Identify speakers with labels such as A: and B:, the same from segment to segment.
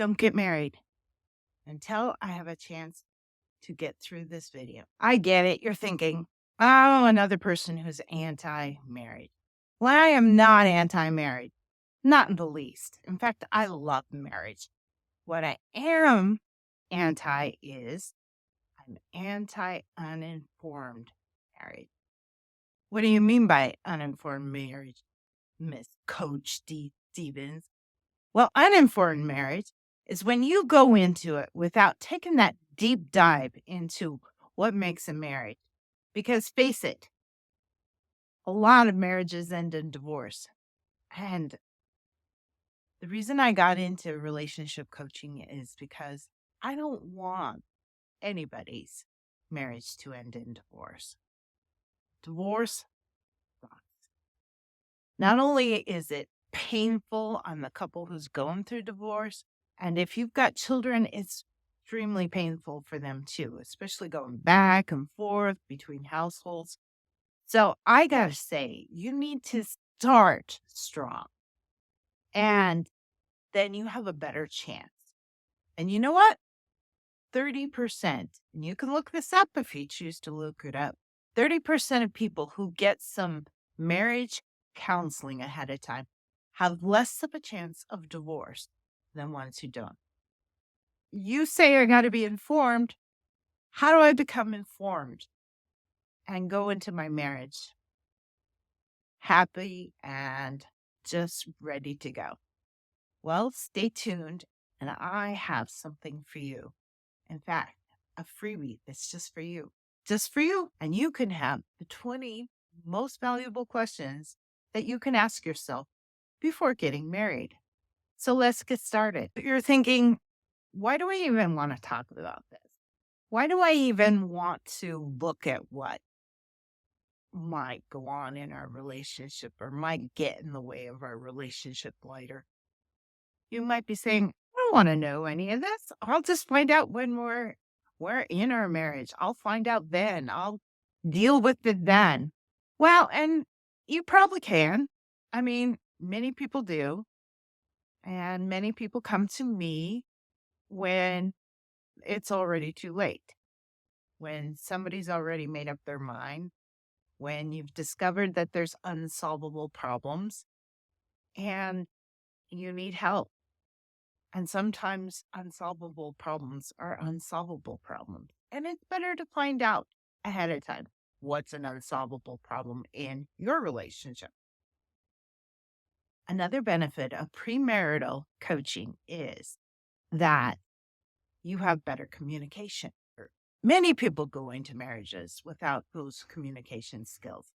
A: don't get married until I have a chance to get through this video. I get it. You're thinking, oh, another person who's anti-married. Well, I am not anti-married, not in the least. In fact, I love marriage. What I am anti is I'm anti-uninformed marriage. What do you mean by uninformed marriage, Miss Coach D. Stevens? Well, uninformed marriage is when you go into it without taking that deep dive into what makes a marriage. Because face it, a lot of marriages end in divorce. And the reason I got into relationship coaching is because I don't want anybody's marriage to end in divorce. Divorce sucks. Not only is it painful on the couple who's going through divorce, and if you've got children, it's extremely painful for them too, especially going back and forth between households. So I gotta say, you need to start strong, and then you have a better chance. And you know what? 30%, and you can look this up if you choose to look it up. 30% of people who get some marriage counseling ahead of time have less of a chance of divorce than ones who don't. You say I got to be informed. How do I become informed and go into my marriage happy and just ready to go? Well, stay tuned, and I have something for you. In fact, a freebie that's just for you. Just for you. And you can have the 20 most valuable questions that you can ask yourself before getting married. So let's get started. You're thinking, why do I even want to talk about this? Why do I even want to look at what might go on in our relationship or might get in the way of our relationship later? You might be saying, I don't want to know any of this. I'll just find out when we're in our marriage. I'll find out then. I'll deal with it then. Well, and you probably can. I mean, many people do. And many people come to me when it's already too late, when somebody's already made up their mind, when you've discovered that there's unsolvable problems and you need help. And sometimes unsolvable problems are unsolvable problems. And it's better to find out ahead of time what's an unsolvable problem in your relationship. Another benefit of premarital coaching is that you have better communication. Many people go into marriages without those communication skills.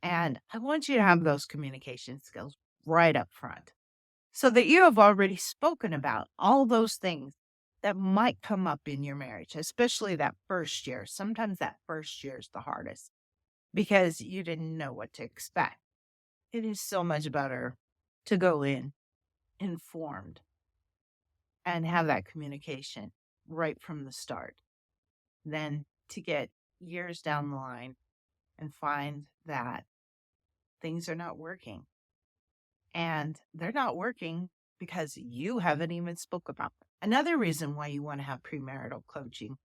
A: And I want you to have those communication skills right up front so that you have already spoken about all those things that might come up in your marriage, especially that first year. Sometimes that first year is the hardest because you didn't know what to expect. It is so much better to go in informed and have that communication right from the start than to get years down the line and find that things are not working. And they're not working because you haven't even spoke about them. Another reason why you want to have premarital coaching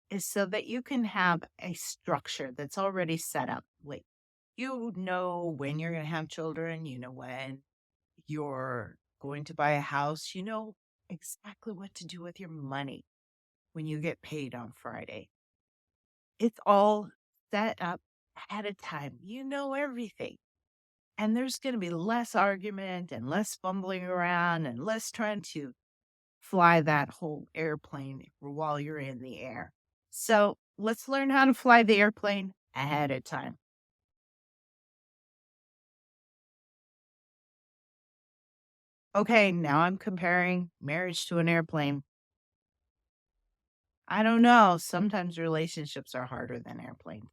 A: is so that you can have a structure that's already set up. Like, you know when you're going to have children, you know when you're going to buy a house, you know exactly what to do with your money when you get paid on Friday. It's all set up ahead of time. You know everything. And there's going to be less argument and less fumbling around and less trying to fly that whole airplane while you're in the air. So let's learn how to fly the airplane ahead of time. Okay, now I'm comparing marriage to an airplane. I don't know. Sometimes relationships are harder than airplanes.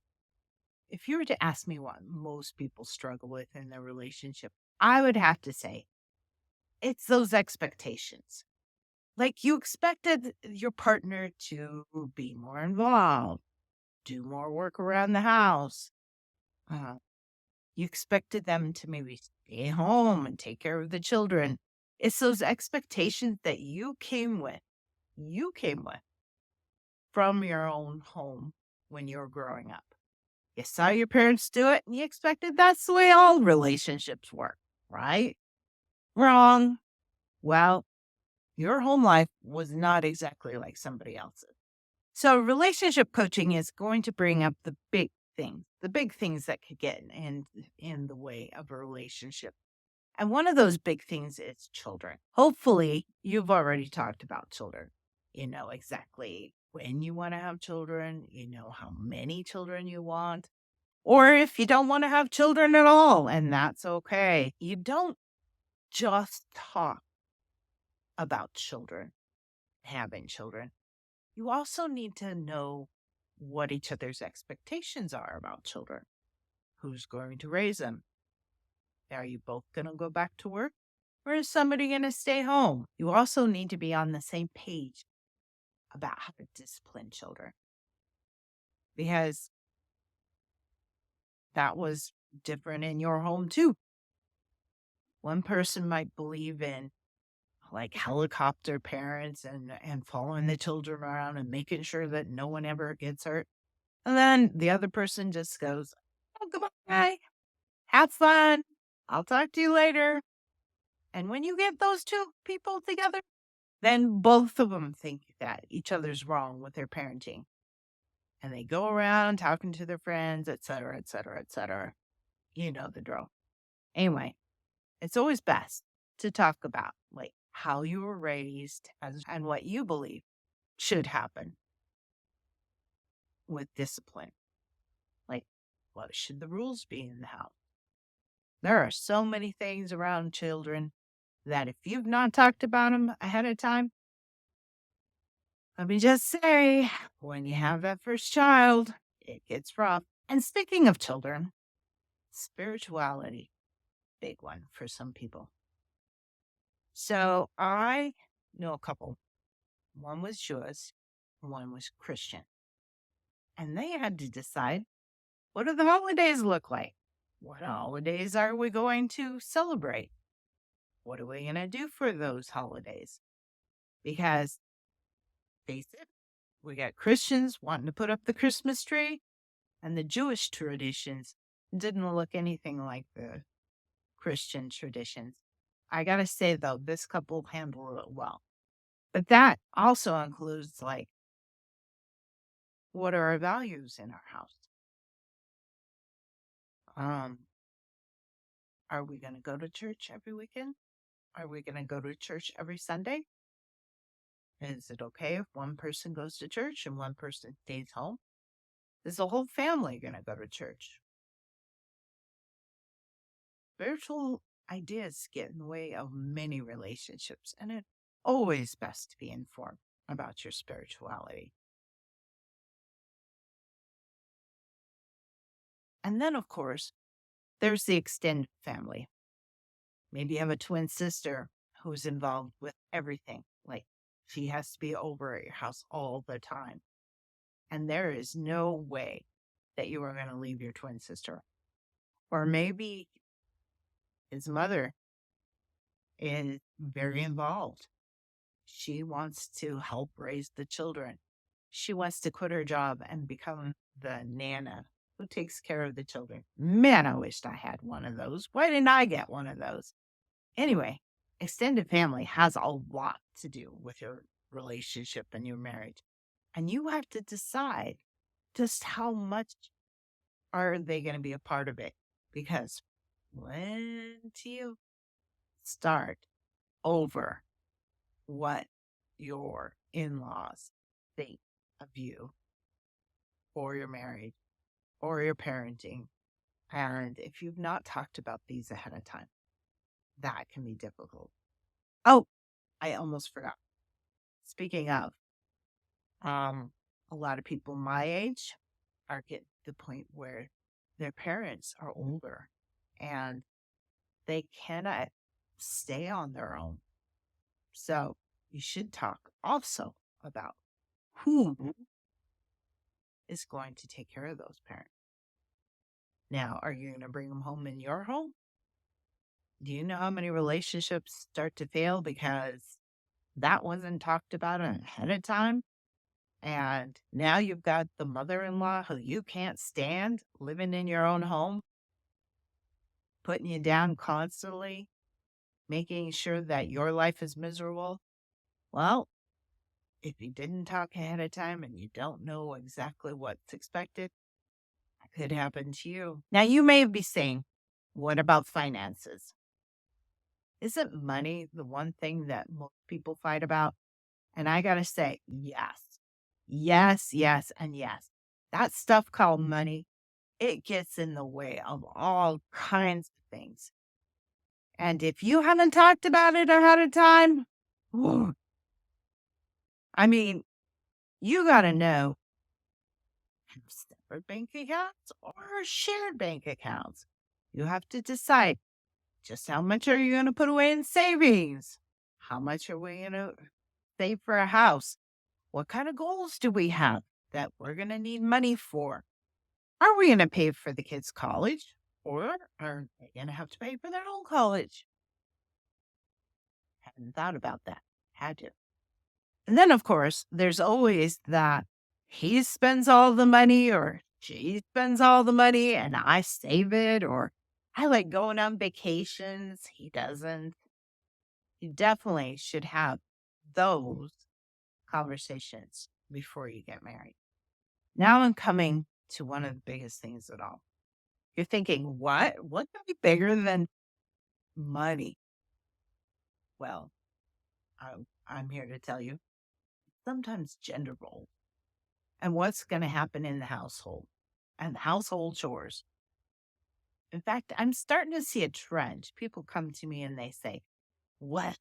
A: If you were to ask me what most people struggle with in their relationship, I would have to say it's those expectations. Like, you expected your partner to be more involved, do more work around the house. You expected them to maybe stay home and take care of the children. It's those expectations that you came with from your own home when you were growing up. You saw your parents do it and you expected that's the way all relationships work, right? Wrong. Well, your home life was not exactly like somebody else's. So, relationship coaching is going to bring up the big things that could get in the way of a relationship. And one of those big things is children. Hopefully, you've already talked about children. You know exactly when you want to have children, you know how many children you want, or if you don't want to have children at all, and that's okay. You don't just talk about children, having children. You also need to know what each other's expectations are about children. Who's going to raise them? Are you both going to go back to work? Or is somebody going to stay home? You also need to be on the same page about how to discipline children because that was different in your home too. One person might believe in like helicopter parents and following the children around and making sure that no one ever gets hurt. And then the other person just goes, "Oh, goodbye. Have fun. I'll talk to you later." And when you get those two people together, then both of them think that each other's wrong with their parenting. And they go around talking to their friends, et cetera, et cetera, et cetera. You know the drill. Anyway, it's always best to talk about like how you were raised and what you believe should happen with discipline. Like, what should the rules be in the house? There are so many things around children that if you've not talked about them ahead of time, let me just say, when you have that first child, it gets rough. And speaking of children, spirituality, big one for some people. So I know a couple. One was Jewish, one was Christian. And they had to decide, what do the holidays look like? What holidays are we going to celebrate? What are we going to do for those holidays? Because face it, we got Christians wanting to put up the Christmas tree, and the Jewish traditions didn't look anything like the Christian traditions. I got to say, though, this couple handled it well. But that also includes, like, what are our values in our house? Are we going to go to church every weekend? Are we going to go to church every Sunday? Is it okay if one person goes to church and one person stays home? Is the whole family going to go to church? Spiritual ideas get in the way of many relationships, and it's always best to be informed about your spirituality. And then, of course, there's the extended family. Maybe you have a twin sister who's involved with everything. Like she has to be over at your house all the time. And there is no way that you are going to leave your twin sister. Or maybe his mother is very involved. She wants to help raise the children. She wants to quit her job and become the nana who takes care of the children. Man, I wished I had one of those. Why didn't I get one of those? Anyway, extended family has a lot to do with your relationship and your marriage. And you have to decide just how much are they going to be a part of it. Because when you start over what your in-laws think of you or your marriage or your parenting, and if you've not talked about these ahead of time, that can be difficult. Oh, I almost forgot. Speaking of, a lot of people my age are getting to the point where their parents are older and they cannot stay on their own. So you should talk also about who is going to take care of those parents. Now, are you going to bring them home in your home? Do you know how many relationships start to fail because that wasn't talked about ahead of time? And now you've got the mother in law who you can't stand living in your own home, putting you down constantly, making sure that your life is miserable. Well, if you didn't talk ahead of time and you don't know exactly what's expected, it could happen to you. Now, you may be saying, what about finances? Isn't money the one thing that most people fight about? And I got to say, yes, yes, yes, and yes. That stuff called money, it gets in the way of all kinds of things. And if you haven't talked about it ahead of time, whew, I mean, you got to know have separate bank accounts or shared bank accounts. You have to decide just how much are you going to put away in savings? How much are we going to save for a house? What kind of goals do we have that we're going to need money for? Are we going to pay for the kids' college or are they going to have to pay for their own college? Hadn't thought about that. Had to. And then, of course, there's always that he spends all the money or she spends all the money and I save it, or I like going on vacations. He doesn't. You definitely should have those conversations before you get married. Now I'm coming to one of the biggest things at all. You're thinking, what? What could be bigger than money? Well, I'm here to tell you sometimes gender roles and what's going to happen in the household and household chores. In fact, I'm starting to see a trend. People come to me and they say, what?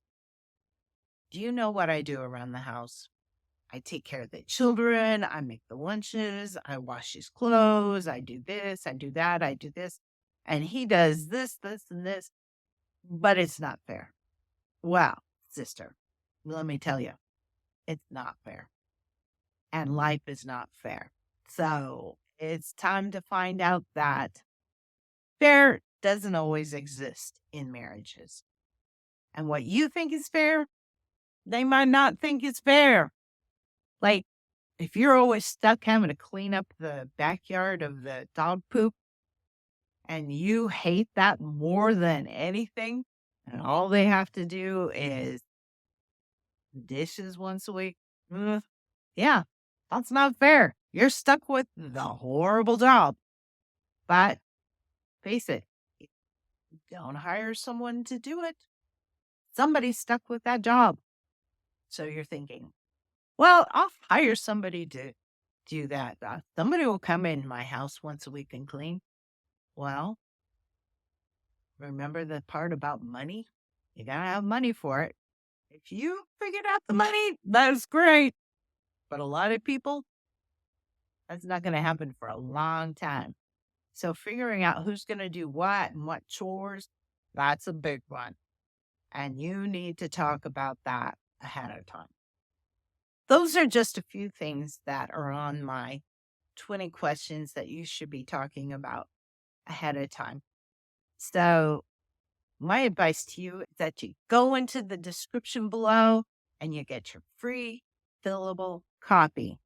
A: Do you know what I do around the house? I take care of the children. I make the lunches. I wash his clothes. I do this. I do that. I do this. And he does this, this, and this. But it's not fair. Well, sister, let me tell you, it's not fair. And life is not fair. So it's time to find out that fair doesn't always exist in marriages. And what you think is fair, they might not think is fair. Like, if you're always stuck having to clean up the backyard of the dog poop and you hate that more than anything, and all they have to do is dishes once a week, yeah, that's not fair. You're stuck with the horrible job. But face it, don't hire someone to do it. Somebody's stuck with that job. So you're thinking, well, I'll hire somebody to do that. Somebody will come in my house once a week and clean. Well, remember the part about money? You got to have money for it. If you figured out the money, that's great. But a lot of people, that's not going to happen for a long time. So figuring out who's going to do what and what chores, that's a big one. And you need to talk about that ahead of time. Those are just a few things that are on my 20 questions that you should be talking about ahead of time. So my advice to you is that you go into the description below and you get your free fillable copy.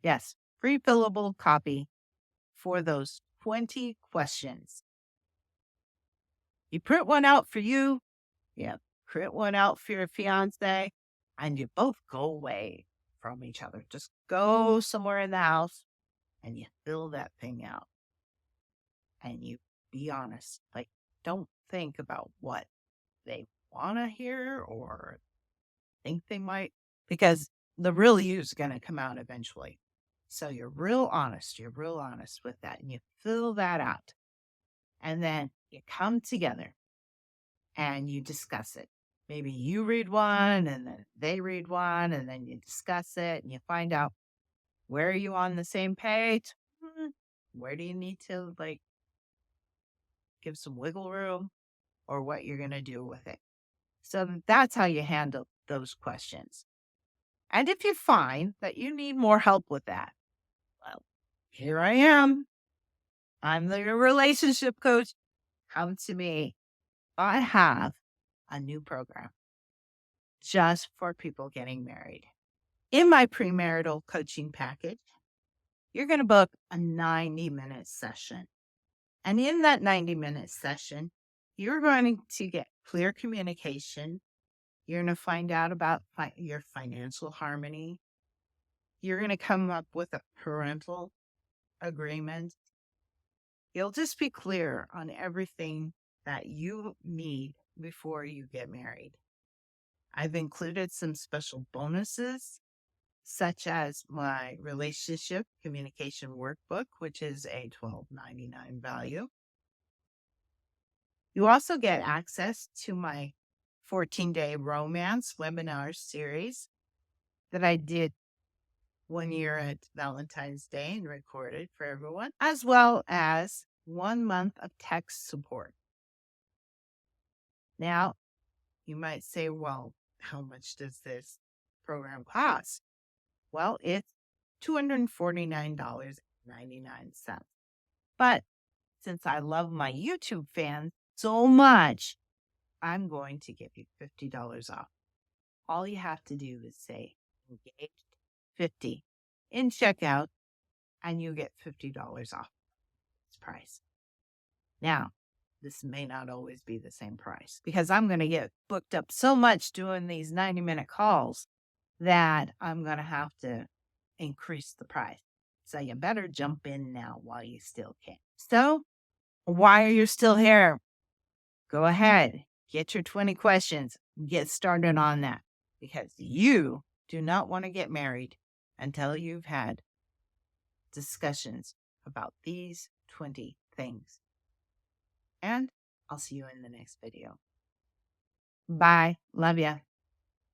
A: Yes, free fillable copy for those 20 questions. You print one out for you. Yeah, print one out for your fiance, and you both go away from each other. Just go somewhere in the house and you fill that thing out. And you be honest. Like, don't think about what they want to hear or think they might, because the real you is going to come out eventually. So you're real honest. You're real honest with that. And you fill that out. And then you come together and you discuss it. Maybe you read one and then they read one and then you discuss it and you find out, where are you on the same page? Where do you need to give some wiggle room, or what you're going to do with it? So that's how you handle those questions. And if you find that you need more help with that, well, here I am. I'm the relationship coach. Come to me. I have a new program just for people getting married. In my premarital coaching package, you're going to book a 90-minute session. And in that 90-minute session, you're going to get clear communication. You're going to find out about your financial harmony. You're going to come up with a parental agreement. You'll just be clear on everything that you need before you get married. I've included some special bonuses, such as my relationship communication workbook, which is a $12.99 value. You also get access to my 14-day romance webinar series that I did one year at Valentine's Day and recorded for everyone, as well as 1 month of text support. Now, you might say, well, how much does this program cost? Well, it's $249.99. But since I love my YouTube fans so much, I'm going to give you $50 off. All you have to do is say engaged 50 in checkout, and you get $50 off this price. Now, this may not always be the same price because I'm going to get booked up so much doing these 90-minute calls that I'm going to have to increase the price. So you better jump in now while you still can. So why are you still here? Go ahead, get your 20 questions, get started on that, because you do not want to get married until you've had discussions about these 20 things. And I'll see you in the next video. Bye. Love ya.